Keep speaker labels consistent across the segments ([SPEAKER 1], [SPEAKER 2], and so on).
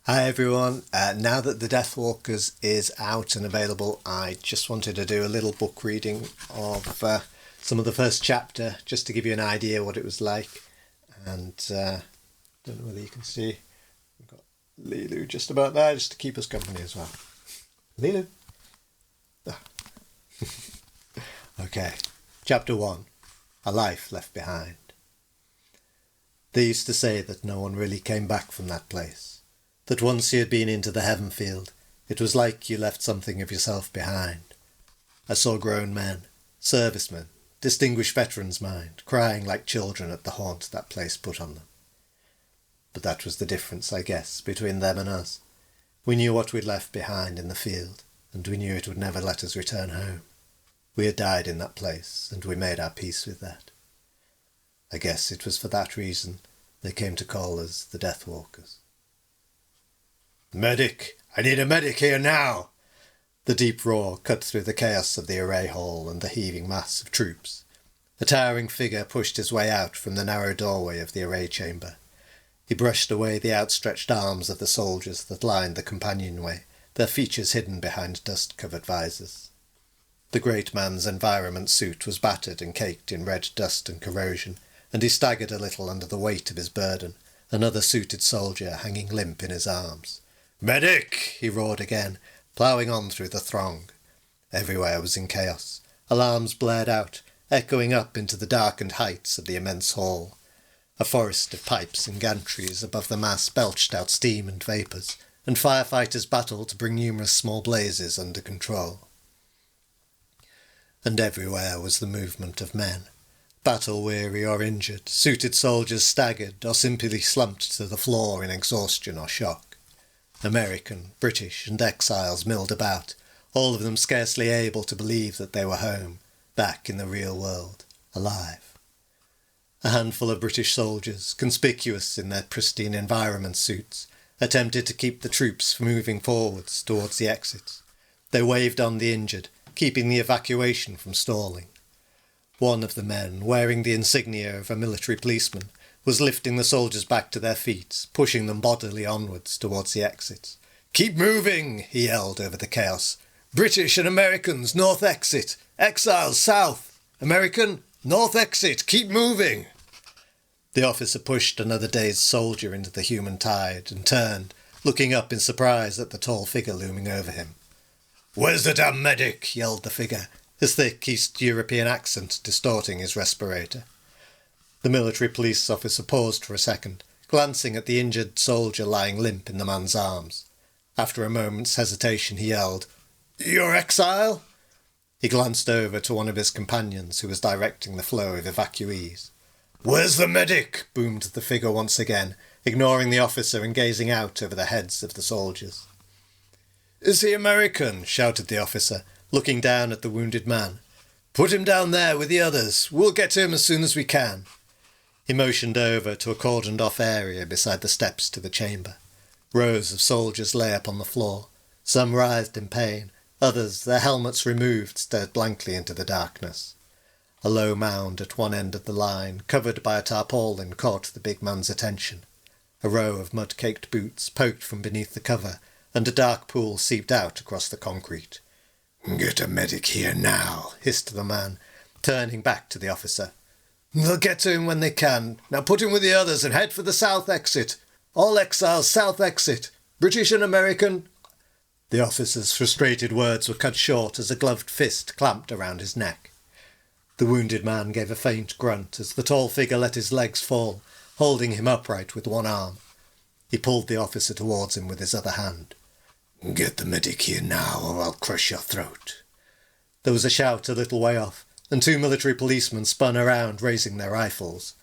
[SPEAKER 1] Hi everyone, now that the Deathwalkers is out and available, I just wanted to do a little book reading of some of the first chapter, just to give you an idea what it was like. And don't know whether you can see, we've got Lilu just about there, just to keep us company as well. Lilu! Ah. Okay, Chapter 1, A Life Left Behind. They used to say that no one really came back from that place. That once you had been into the Heavenfield, it was like you left something of yourself behind. I saw grown men, servicemen, distinguished veterans mind, crying like children at the haunt that place put on them. But that was the difference, I guess, between them and us. We knew what we'd left behind in the field, and we knew it would never let us return home. We had died in that place, and we made our peace with that. I guess it was for that reason they came to call us the Deathwalkers. "Medic! I need a medic here now!" The deep roar cut through the chaos of the array hall and the heaving mass of troops. A towering figure pushed his way out from the narrow doorway of the array chamber. He brushed away the outstretched arms of the soldiers that lined the companionway, their features hidden behind dust-covered visors. The great man's environment suit was battered and caked in red dust and corrosion, and he staggered a little under the weight of his burden, another suited soldier hanging limp in his arms. "Medic!" he roared again, ploughing on through the throng. Everywhere was in chaos. Alarms blared out, echoing up into the darkened heights of the immense hall. A forest of pipes and gantries above the mass belched out steam and vapours, and firefighters battled to bring numerous small blazes under control. And everywhere was the movement of men. Battle-weary or injured, suited soldiers staggered or simply slumped to the floor in exhaustion or shock. American, British, and exiles milled about, all of them scarcely able to believe that they were home, back in the real world, alive. A handful of British soldiers, conspicuous in their pristine environment suits, attempted to keep the troops from moving forwards towards the exits. They waved on the injured, keeping the evacuation from stalling. One of the men, wearing the insignia of a military policeman, was lifting the soldiers back to their feet, pushing them bodily onwards towards the exits. "Keep moving!" he yelled over the chaos. "British and Americans, north exit! Exiles, south! American, north exit! Keep moving!" The officer pushed another dazed soldier into the human tide and turned, looking up in surprise at the tall figure looming over him. "Where's the damn medic?" yelled the figure, his thick East European accent distorting his respirator. The military police officer paused for a second, glancing at the injured soldier lying limp in the man's arms. After a moment's hesitation, he yelled, "Your exile?" He glanced over to one of his companions who was directing the flow of evacuees. "Where's the medic?" boomed the figure once again, ignoring the officer and gazing out over the heads of the soldiers. "Is he American?" shouted the officer, looking down at the wounded man. "Put him down there with the others. We'll get to him as soon as we can." He motioned over to a cordoned-off area beside the steps to the chamber. Rows of soldiers lay upon the floor. Some writhed in pain. Others, their helmets removed, stared blankly into the darkness. A low mound at one end of the line, covered by a tarpaulin, caught the big man's attention. A row of mud-caked boots poked from beneath the cover, and a dark pool seeped out across the concrete. "Get a medic here now," hissed the man, turning back to the officer. "They'll get to him when they can. Now put him with the others and head for the south exit. All exiles, south exit. British and American—" The officer's frustrated words were cut short as a gloved fist clamped around his neck. The wounded man gave a faint grunt as the tall figure let his legs fall, holding him upright with one arm. He pulled the officer towards him with his other hand. "Get the medic here now, or I'll crush your throat." There was a shout a little way off, and two military policemen spun around, raising their rifles.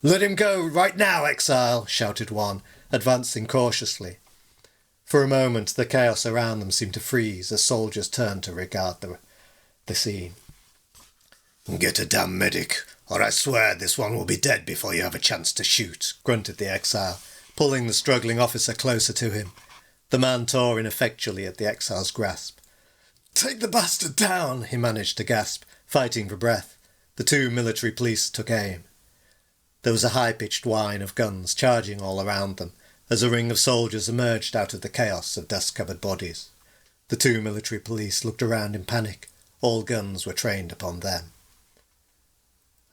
[SPEAKER 1] "Let him go, right now, exile!" shouted one, advancing cautiously. For a moment the chaos around them seemed to freeze as soldiers turned to regard the scene. "Get a damn medic, or I swear this one will be dead before you have a chance to shoot," grunted the exile, pulling the struggling officer closer to him. The man tore ineffectually at the exile's grasp. "Take the bastard down," he managed to gasp, fighting for breath. The two military police took aim. There was a high-pitched whine of guns charging all around them, as a ring of soldiers emerged out of the chaos of dust-covered bodies. The 2 military police looked around in panic. All guns were trained upon them.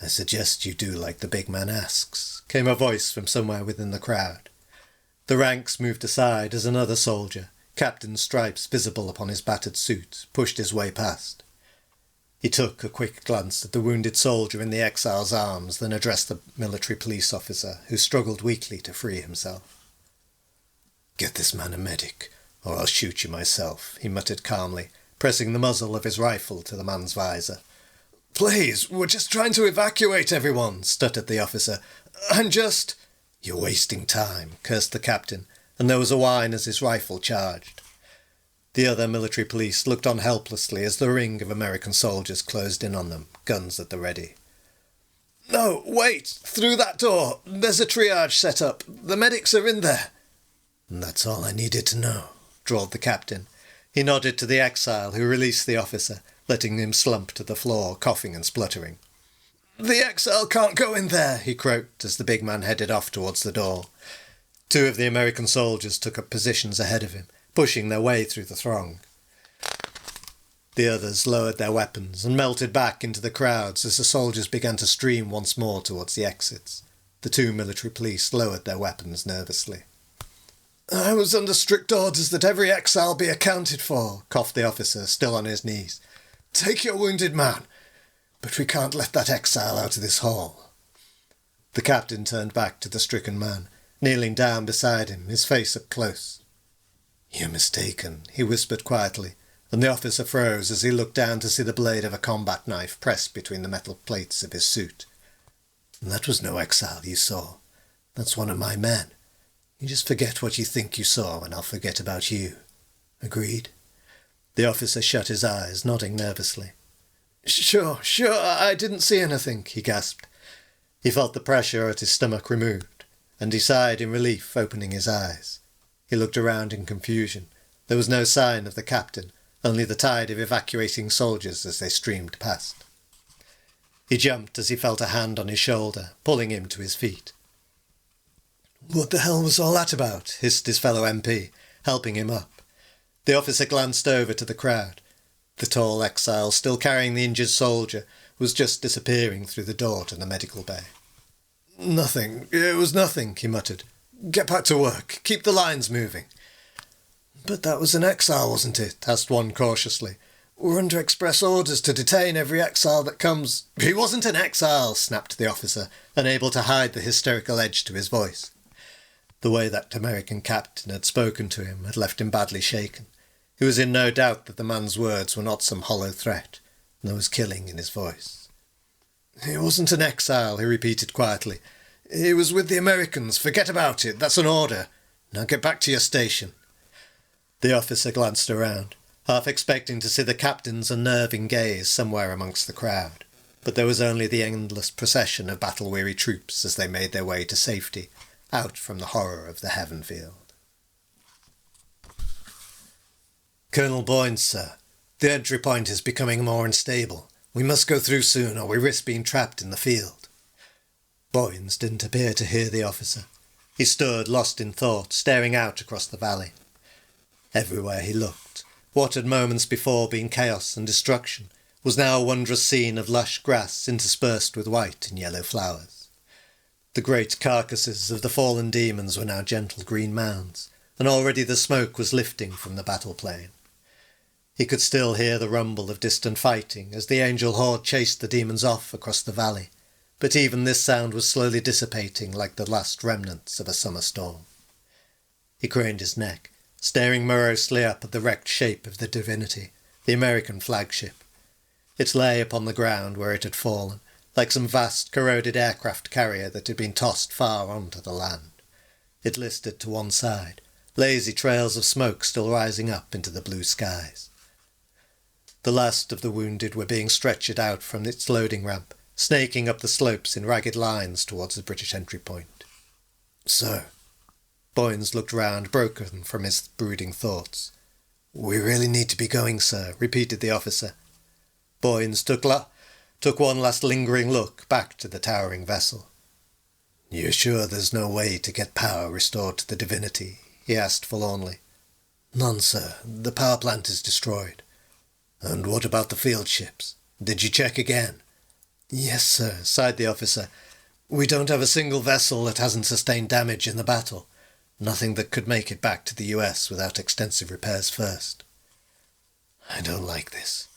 [SPEAKER 1] "I suggest you do like the big man asks," came a voice from somewhere within the crowd. The ranks moved aside as another soldier, captain's stripes visible upon his battered suit, pushed his way past. He took a quick glance at the wounded soldier in the exile's arms, then addressed the military police officer, who struggled weakly to free himself. "Get this man a medic, or I'll shoot you myself," he muttered calmly, pressing the muzzle of his rifle to the man's visor. "Please, we're just trying to evacuate everyone," stuttered the officer. "I'm just—" "You're wasting time," cursed the captain, and there was a whine as his rifle charged. The other military police looked on helplessly as the ring of American soldiers closed in on them, guns at the ready. "No, wait! Through that door! There's a triage set up! The medics are in there!" "And that's all I needed to know," drawled the captain. He nodded to the exile, who released the officer, letting him slump to the floor, coughing and spluttering. "The exile can't go in there," he croaked as the big man headed off towards the door. 2 of the American soldiers took up positions ahead of him, pushing their way through the throng. The others lowered their weapons and melted back into the crowds as the soldiers began to stream once more towards the exits. The 2 military police lowered their weapons nervously. "I was under strict orders that every exile be accounted for," coughed the officer, still on his knees. "Take your wounded man, but we can't let that exile out of this hall." The captain turned back to the stricken man, kneeling down beside him, his face up close. "You're mistaken," he whispered quietly, and the officer froze as he looked down to see the blade of a combat knife pressed between the metal plates of his suit. "And that was no exile you saw. That's one of my men. You just forget what you think you saw, and I'll forget about you. Agreed?" The officer shut his eyes, nodding nervously. Sure, I didn't see anything," he gasped. He felt the pressure at his stomach removed, and he sighed in relief, opening his eyes. He looked around in confusion. There was no sign of the captain, only the tide of evacuating soldiers as they streamed past. He jumped as he felt a hand on his shoulder, pulling him to his feet. "What the hell was all that about?" hissed his fellow MP, helping him up. The officer glanced over to the crowd. The tall exile, still carrying the injured soldier, was just disappearing through the door to the medical bay. "Nothing. It was nothing," he muttered. "Get back to work. Keep the lines moving." "But that was an exile, wasn't it?" asked one cautiously. "We're under express orders to detain every exile that comes—" "He wasn't an exile," snapped the officer, unable to hide the hysterical edge to his voice. The way that American captain had spoken to him had left him badly shaken. He was in no doubt that the man's words were not some hollow threat, and there was killing in his voice. "He wasn't an exile," he repeated quietly. "He was with the Americans. Forget about it. That's an order. Now get back to your station." The officer glanced around, half expecting to see the captain's unnerving gaze somewhere amongst the crowd, but there was only the endless procession of battle-weary troops as they made their way to safety, out from the horror of the Heavenfield. "Colonel Boyne, sir. The entry point is becoming more unstable. We must go through soon, or we risk being trapped in the field." Boynes didn't appear to hear the officer. He stood, lost in thought, staring out across the valley. Everywhere he looked, what had moments before been chaos and destruction was now a wondrous scene of lush grass interspersed with white and yellow flowers. The great carcasses of the fallen demons were now gentle green mounds, and already the smoke was lifting from the battle plain. He could still hear the rumble of distant fighting as the angel horde chased the demons off across the valley, but even this sound was slowly dissipating like the last remnants of a summer storm. He craned his neck, staring morosely up at the wrecked shape of the Divinity, the American flagship. It lay upon the ground where it had fallen, like some vast corroded aircraft carrier that had been tossed far onto the land. It listed to one side, lazy trails of smoke still rising up into the blue skies. The last of the wounded were being stretchered out from its loading ramp, snaking up the slopes in ragged lines towards the British entry point. "Sir." Boynes looked round, broken from his brooding thoughts. "We really need to be going, sir," repeated the officer. Boynes took one last lingering look back to the towering vessel. "You're sure there's no way to get power restored to the divinity?" he asked forlornly. "None, sir. The power plant is destroyed." "And what about the field ships? Did you check again?" "Yes, sir," sighed the officer. "We don't have a single vessel that hasn't sustained damage in the battle. Nothing that could make it back to the US without extensive repairs first." "I don't like this.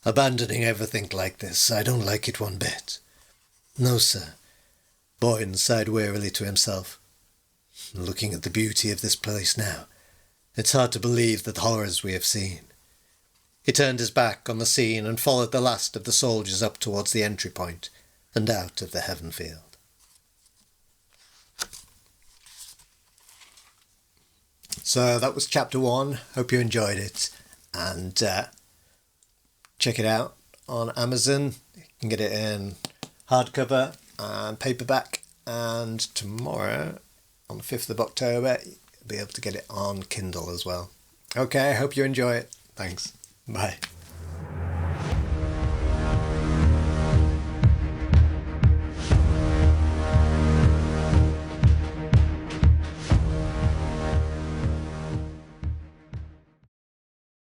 [SPEAKER 1] Abandoning everything like this, I don't like it one bit." "No, sir." Boyden sighed wearily to himself. "Looking at the beauty of this place now, it's hard to believe the horrors we have seen." He turned his back on the scene and followed the last of the soldiers up towards the entry point and out of the Heavenfield. So that was chapter 1. Hope you enjoyed it. And check it out on Amazon. You can get it in hardcover and paperback. And tomorrow, on the 5th of October, you'll be able to get it on Kindle as well. Okay, I hope you enjoy it. Thanks. Bye.